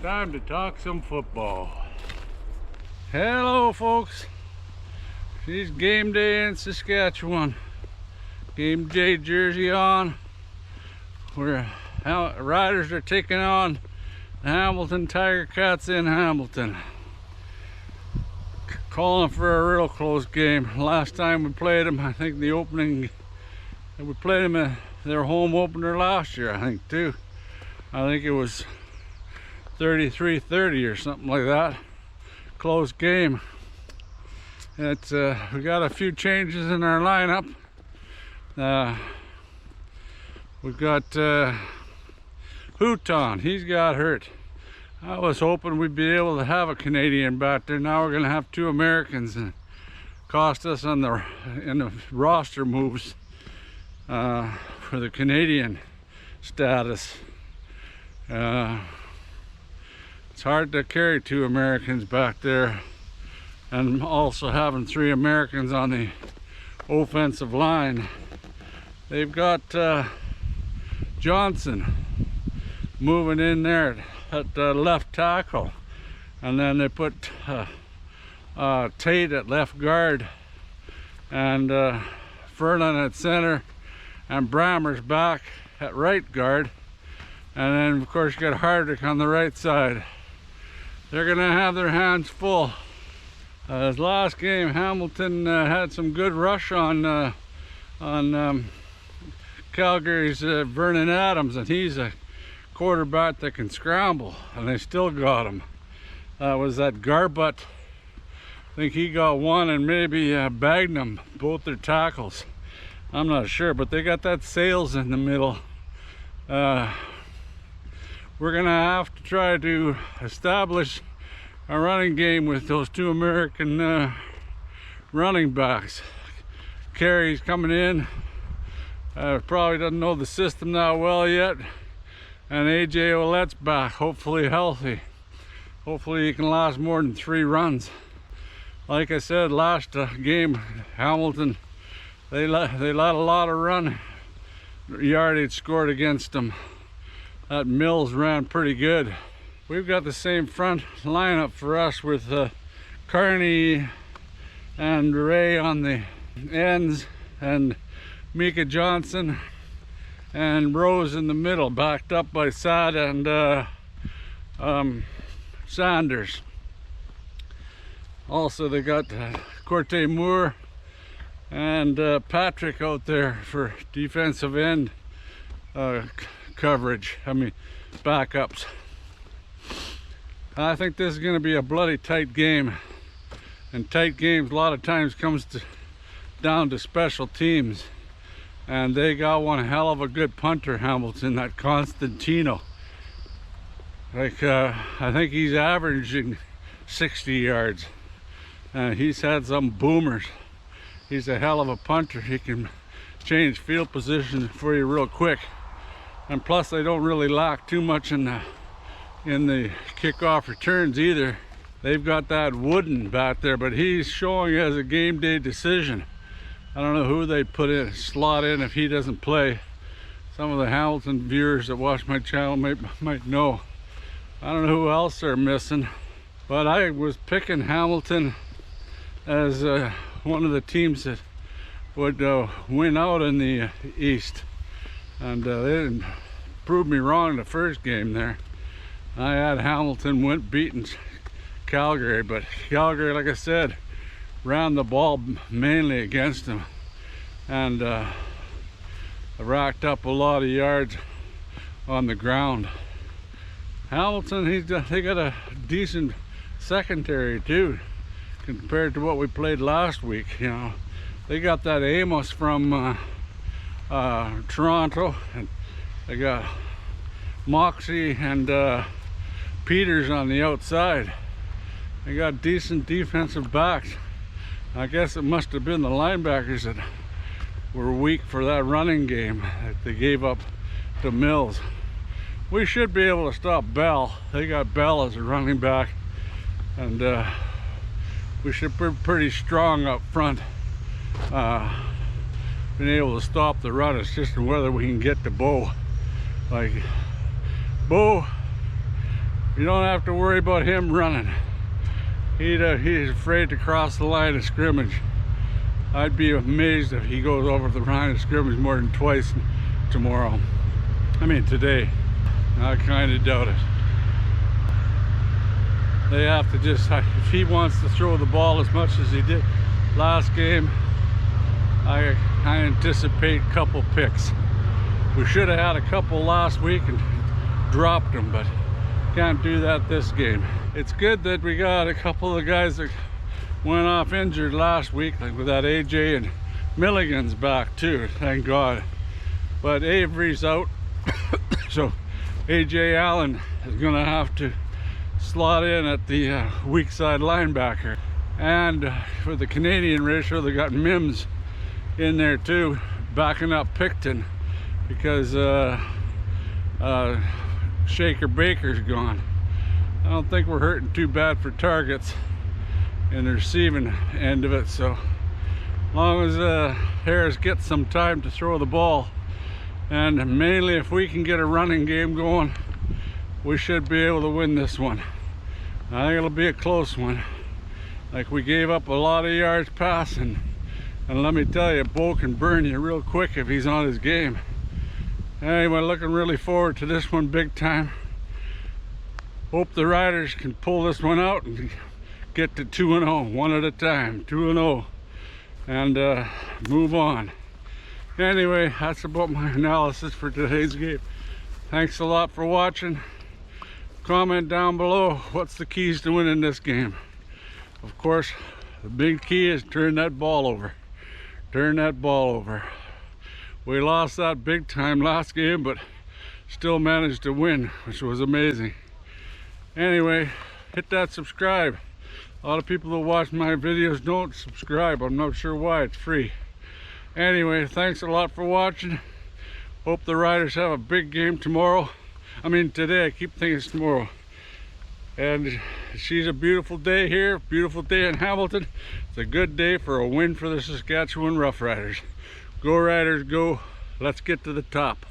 Time to talk some football. Hello folks, it's game day in Saskatchewan. Game day jersey on. Where Riders are taking on the Hamilton Tiger Cats in Hamilton. Calling for a real close game. Last time we played them, I think we played them at their home opener last year, I think too. I think it was 33-30 or something like that. Close game. It's we got a few changes in our lineup. We've got Houghton, he's got hurt. I was hoping we'd be able to have a Canadian back there. Now we're gonna have two Americans, and cost us in the roster moves for the Canadian status. It's hard to carry two Americans back there, and also having three Americans on the offensive line. They've got Johnson moving in there at left tackle, and then they put Tate at left guard, and Ferland at center, and Brammer's back at right guard, and then of course you got Hardwick on the right side. They're gonna have their hands full. This last game, Hamilton had some good rush on Calgary's Vernon Adams, and he's a quarterback that can scramble, and they still got him. Was that Garbutt? I think he got one, and maybe Bagnum, both their tackles. I'm not sure, but they got that Sales in the middle. We're gonna have to try to establish a running game with those two American running backs. Carey's coming in, probably doesn't know the system that well yet, and AJ Ouellette's back, hopefully healthy. Hopefully he can last more than 3 runs. Like I said, last game, Hamilton, they let a lot of run yardage scored against them. That Mills ran pretty good. We've got the same front lineup for us with Carney and Ray on the ends, and Mika Johnson and Rose in the middle, backed up by Sad and Sanders. Also they got Corte Moore and Patrick out there for defensive end coverage, backups. I think this is going to be a bloody tight game, and tight games a lot of times comes down to special teams, and they got one hell of a good punter, Hamilton, that Constantino. Like I think he's averaging 60 yards, and he's had some boomers. He's a hell of a punter. He can change field position for you real quick. And plus they don't really lack too much in the kickoff returns either. They've got that Wooden back there, but he's showing as a game day decision. I don't know who they put in slot in if he doesn't play. Some of the Hamilton viewers that watch my channel might know. I don't know who else they're missing, but I was picking Hamilton as one of the teams that would win out in the East. And they didn't prove me wrong the first game there. I had Hamilton beating Calgary, but Calgary, like I said, ran the ball mainly against them, and racked up a lot of yards on the ground. Hamilton, they got a decent secondary too, compared to what we played last week. You know, they got that Amos from Toronto, and they got Moxie and Peters on the outside. They got decent defensive backs. I guess it must have been the linebackers that were weak for that running game that they gave up to Mills. We should be able to stop Bell. They got Bell as a running back, and we should be pretty strong up front. Been able to stop the run. It's just whether we can get to Bo. Like, Bo You don't have to worry about him running. He's afraid to cross the line of scrimmage. I'd be amazed if he goes over the line of scrimmage more than twice tomorrow. I mean today. I kind of doubt it. They have to just, if he wants to throw the ball as much as he did last game, I anticipate a couple picks. We should have had a couple last week and dropped them, but can't do that this game. It's good that we got a couple of guys that went off injured last week, like with that AJ and Milligan's back too, thank God. But Avery's out, so AJ Allen is gonna have to slot in at the weak side linebacker. And for the Canadian ratio, they got Mims in there too, backing up Picton because Shaker Baker's gone. I don't think we're hurting too bad for targets in the receiving end of it, so as long as Harris gets some time to throw the ball, and mainly if we can get a running game going, we should be able to win this one. I think it'll be a close one. Like, we gave up a lot of yards passing, and let me tell you, Bo can burn you real quick if he's on his game. Anyway, looking really forward to this one big time. Hope the Riders can pull this one out and get to 2-0, one at a time, 2-0, and move on. Anyway, that's about my analysis for today's game. Thanks a lot for watching. Comment down below, what's the keys to winning this game? Of course, the big key is turn that ball over. Turn that ball over. We lost that big time last game, but still managed to win, which was amazing. Anyway, hit that subscribe. A lot of people that watch my videos don't subscribe. I'm not sure why. It's free. Anyway, thanks a lot for watching. Hope the Riders have a big game tomorrow. I mean today, I keep thinking it's tomorrow. And she's a beautiful day here, beautiful day in Hamilton. It's a good day for a win for the Saskatchewan Roughriders. Go Riders, go. Let's get to the top.